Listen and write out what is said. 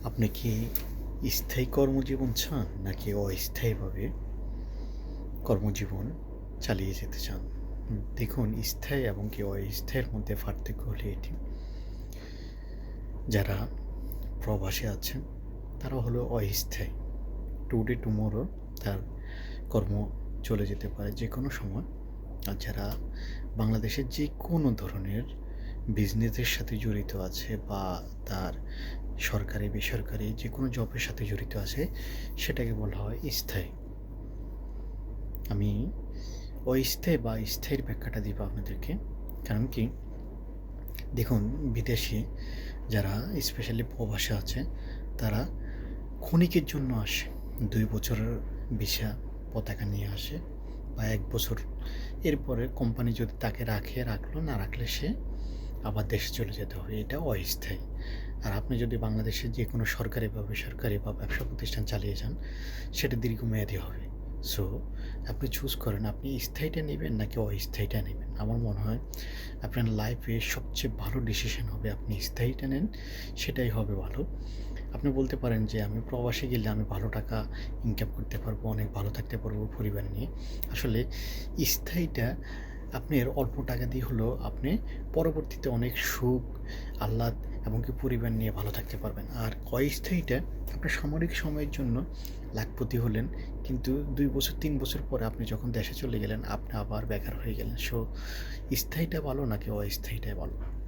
আপনি কি স্থায়ী কর্মজীবন চান নাকি অস্থায়ীভাবে কর্মজীবন চালিয়ে যেতে চান? দেখুন, স্থায়ী এবং কি অস্থায়ীর মধ্যে পার্থক্য হলো এটি। যারা প্রবাসে আছেন তারা হলো অস্থায়ী। টুডে টুমরো তার কর্ম চলে যেতে পারে যেকোনো সময়। আর যারা বাংলাদেশের যেকোনো ধরনের বিজনেসের সাথে জড়িত আছে বা তার সরকারি বেসরকারি যেকোনো জবের সাথে জড়িত আছে সেটাকে বলা হয় স্থায়ী। আমি অস্থায়ী বা স্থায়ীর ব্যাখ্যাটা দিব আপনাদেরকে। কারণ কি, দেখুন, বিদেশি যারা স্পেশালি প্রবাসে আছে তারা ক্ষণিকের জন্য আসে। ২ বছরের ভিসা পতাকা নিয়ে আসে বা ১ বছর। এরপরে কোম্পানি যদি তাকে রাখে রাখলো, না রাখলে সে আবার দেশে চলে যেতে হবে। এটা অস্থায়ী। আর আপনি যদি বাংলাদেশে যেকোনো সরকারি বা বেসরকারি বা ব্যবসা প্রতিষ্ঠান চালিয়ে যান সেটা দীর্ঘমেয়াদী হবে। সো আপনি চুজ করেন আপনি স্থায়ীটা নেবেন নাকি অস্থায়ীটা নেবেন। আমার মনে হয় আপনার লাইফে সবচেয়ে ভালো ডিসিশন হবে আপনি স্থায়ীটা নেন, সেটাই হবে ভালো। আপনি বলতে পারেন যে আমি প্রবাসে গেলে আমি ভালো টাকা ইনকাম করতে পারবো, অনেক ভালো থাকতে পারবো পরিবার নিয়ে। আসলে স্থায়ীটা আপনার অল্প টাকা দিয়ে হলেও আপনি পরবর্তীতে অনেক সুখ, আহ্লাদ এবং কি পরিবার নিয়ে ভালো থাকতে পারবেন। আর অস্থায়ীটা আপনার সাময়িক সময়ের জন্য লাখপতি হলেন, কিন্তু ২ বছর ৩ বছর পরে আপনি যখন দেশে চলে গেলেন আপনি আবার বেকার হয়ে গেলেন। সো স্থায়ীটা ভালো নাকি অস্থায়ীটাই ভালো?